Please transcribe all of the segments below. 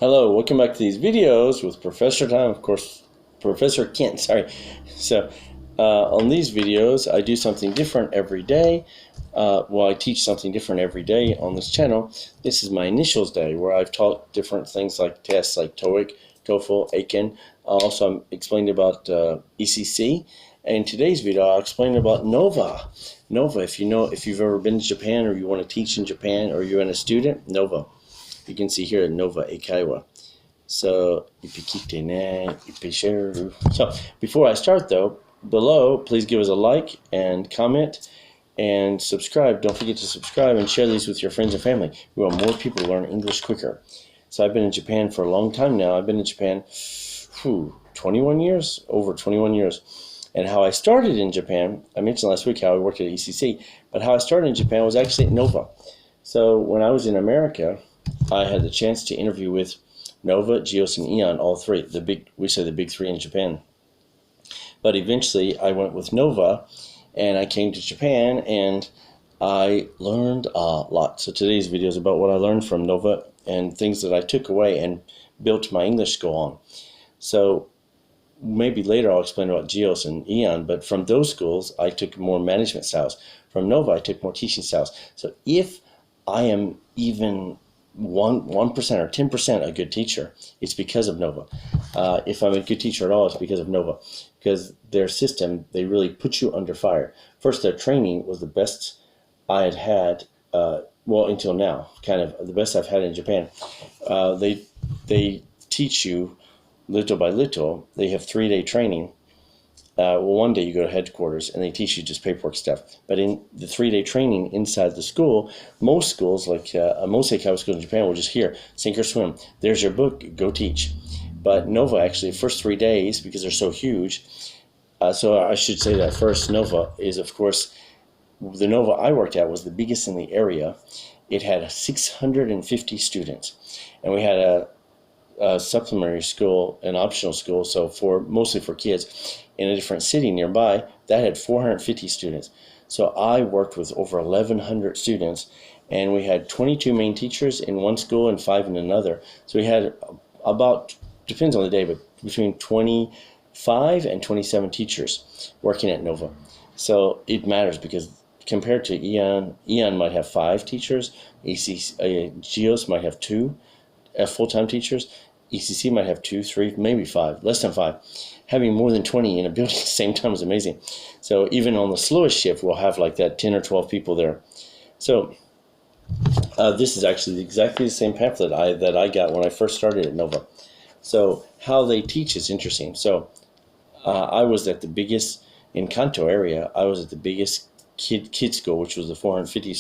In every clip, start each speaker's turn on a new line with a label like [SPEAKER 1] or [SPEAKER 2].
[SPEAKER 1] Hello, welcome back to these videos with Professor Time, of course, Professor Kent, sorry. So, on these videos, I do something different every day. I teach something different every day on this channel. This is my initials day, where I've taught different things like tests like TOEIC, TOEFL, AICAN. Also, I'm explaining about ECC. And in today's video, I'll explain about NOVA. NOVA, if you've ever been to Japan or you want to teach in Japan or you're a student, NOVA. You can see here at Nova Eikaiwa. So, ipikite ne, ipisheru. So, before I start though, below, please give us a like and comment and subscribe. Don't forget to subscribe and share these with your friends and family. We want more people to learn English quicker. So, I've been in Japan for a long time now. I've been in Japan, 21 years? Over 21 years. And how I started in Japan, I mentioned last week how I worked at ECC, but how I started in Japan was actually at Nova. So, when I was in America, I had the chance to interview with Nova, GEOS, and AEON, all three. We say the big three in Japan. But eventually, I went with Nova, and I came to Japan, and I learned a lot. So today's video is about what I learned from Nova and things that I took away and built my English skill on. So maybe later I'll explain about GEOS and AEON, but from those schools, I took more management styles. From Nova, I took more teaching styles. So if I am even 1% or 10% a good teacher, it's because of Nova. If I'm a good teacher at all, it's because of Nova. Because their system, they really put you under fire. First, their training was the best I had had, until now, kind of the best I've had in Japan. They teach you little by little. They have 3-day training. One day you go to headquarters and they teach you just paperwork stuff. But in the 3-day training inside the school, most schools, like most Eikaiwa schools in Japan, will just here, sink or swim. There's your book, go teach. But Nova, actually, the first 3 days, because they're so huge, so I should say that first, Nova is, of course, the Nova I worked at was the biggest in the area. It had 650 students. And we had a supplementary school, an optional school, so mostly for kids in a different city nearby that had 450 students. So I worked with over 1,100 students, and we had 22 main teachers in one school and 5 in another. So we had about, depends on the day, but between 25 and 27 teachers working at Nova. So it matters because compared to AEON might have 5 teachers, GEOS might have 2 full-time teachers, ECC might have 2, 3, maybe 5, less than 5. Having more than 20 in a building at the same time is amazing. So even on the slowest shift, we'll have like that 10 or 12 people there. So this is actually exactly the same pamphlet that I got when I first started at Nova. So how they teach is interesting. So I was at the biggest, in Kanto area, I was at the biggest kid school, which was the 450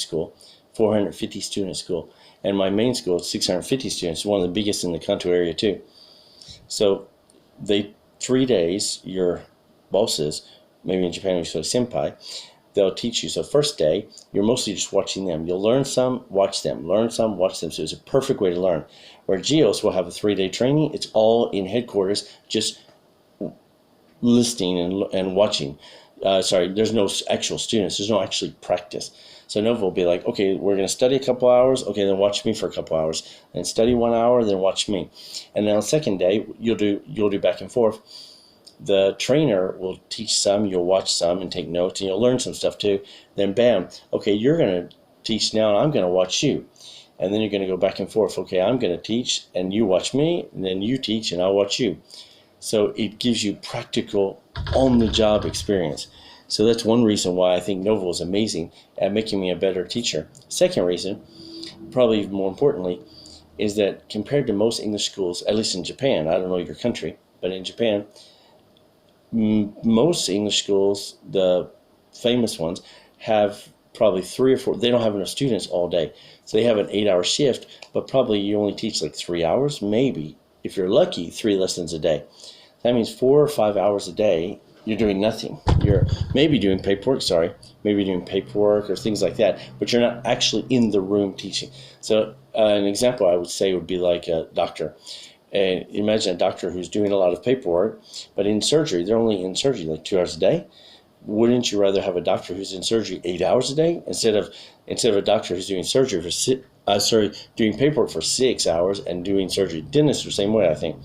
[SPEAKER 1] student school. And my main school is 650 students, one of the biggest in the Kanto area too. So 3 days, your bosses, maybe in Japan we say senpai, they'll teach you. So first day, you're mostly just watching them. You'll learn some, watch them, learn some, watch them. So it's a perfect way to learn. Where GEOS will have a 3-day training, it's all in headquarters, just listening and watching. There's no actual students. There's no actually practice. So Nova will be like, okay, we're going to study a couple hours. Okay, then watch me for a couple hours. And study 1 hour, then watch me. And then on the second day, you'll do back and forth. The trainer will teach some, you'll watch some and take notes, and you'll learn some stuff too. Then bam, okay, you're going to teach now, and I'm going to watch you. And then you're going to go back and forth. Okay, I'm going to teach, and you watch me, and then you teach, and I'll watch you. So it gives you practical, on-the-job experience. So that's one reason why I think Nova is amazing at making me a better teacher. Second reason, probably even more importantly, is that compared to most English schools, at least in Japan, I don't know your country, but in Japan, most English schools, the famous ones, have probably 3 or 4, they don't have enough students all day. So they have an 8-hour shift, but probably you only teach like 3 hours, maybe, if you're lucky, 3 lessons a day. That means 4 or 5 hours a day, you're doing nothing. You're maybe doing paperwork, or things like that, but you're not actually in the room teaching. So an example I would say would be like a doctor. And imagine a doctor who's doing a lot of paperwork, but in surgery, they're only in surgery like 2 hours a day. Wouldn't you rather have a doctor who's in surgery 8 hours a day instead of a doctor who's doing surgery for sorry, doing paperwork for 6 hours and doing surgery. Dentists are the same way, I think.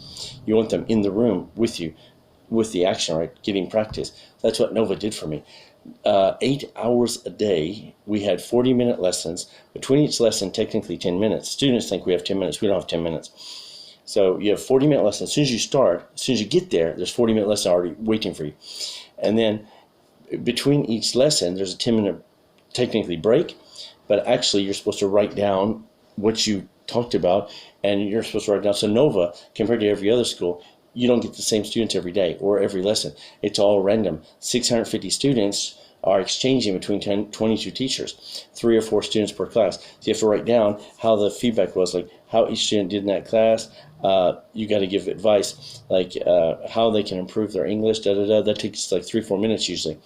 [SPEAKER 1] You want them in the room with you, with the action, right? Getting practice. That's what Nova did for me. 8 hours a day. We had 40-minute lessons. Between each lesson, technically 10 minutes. Students think we have 10 minutes. We don't have 10 minutes. So you have 40-minute lessons. As soon as you start, as soon as you get there, there's 40-minute lesson already waiting for you. And then between each lesson, there's a 10-minute technically break, but actually you're supposed to write down what you talked about, and you're supposed to write down. So Nova, compared to every other school, you don't get the same students every day or every lesson. It's all random. 650 students are exchanging between 22 teachers, 3 or 4 students per class. So you have to write down how the feedback was, like how each student did in that class. You got to give advice, like how they can improve their English, That takes like 3-4 minutes usually.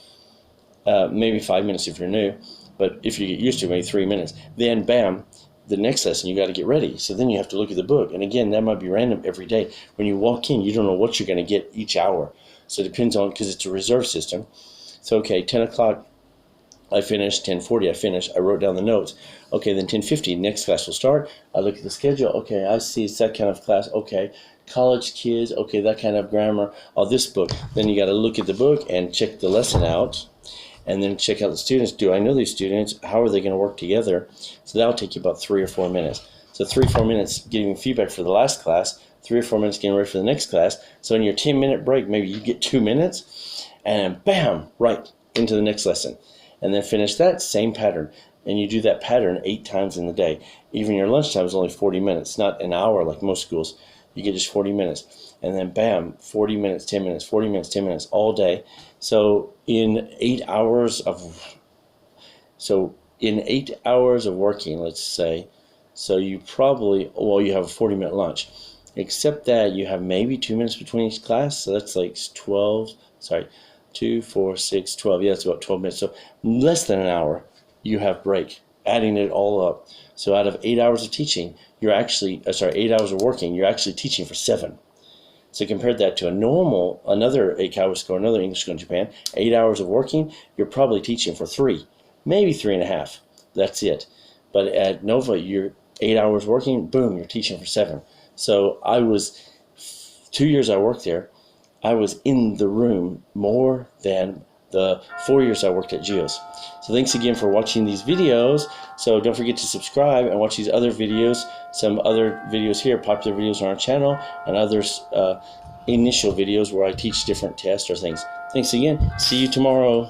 [SPEAKER 1] Maybe 5 minutes if you're new, but if you get used to it, maybe 3 minutes. Then bam, the next lesson you got to get ready. So then you have to look at the book, and again, that might be random every day. When you walk in, you don't know what you're going to get each hour. So it depends on, because it's a reserve system. So okay, 10 o'clock I finished, 10:40 I finished, I wrote down the notes. Okay, then 10:50 next class will start. I look at the schedule. Okay, I see it's that kind of class. Okay, college kids. Okay, that kind of grammar. Oh, this book. Then you got to look at the book and check the lesson out, and then check out the students. Do I know these students? How are they going to work together? So that'll take you about 3 or 4 minutes. So 3 or 4 minutes giving feedback for the last class, 3 or 4 minutes getting ready for the next class. So in your 10-minute break, maybe you get 2 minutes, and bam, right into the next lesson. And then finish that same pattern. And you do that pattern 8 times in the day. Even your lunchtime is only 40 minutes, not an hour like most schools. You get just 40 minutes. And then bam, 40 minutes, 10 minutes, 40 minutes, 10 minutes, all day. So in 8 hours of working, let's say, so you probably, well, you have a 40-minute lunch. Except that you have maybe 2 minutes between each class, so that's like 2, 4, 6, 12. Yeah, it's about 12 minutes. So less than an hour you have break, adding it all up. So out of 8 hours of teaching, you're actually, 8 hours of working, you're actually teaching for 7. So compare that to another Eikaiwa school, another English school in Japan, 8 hours of working, you're probably teaching for 3, maybe 3.5. That's it. But at Nova, you're 8 hours working, boom, you're teaching for 7. So I was, 2 years I worked there, I was in the room more than the 4 years I worked at Geos. So thanks again for watching these videos. So don't forget to subscribe and watch these other videos, some other videos here, popular videos on our channel, and others, initial videos where I teach different tests or things. Thanks again. See you tomorrow.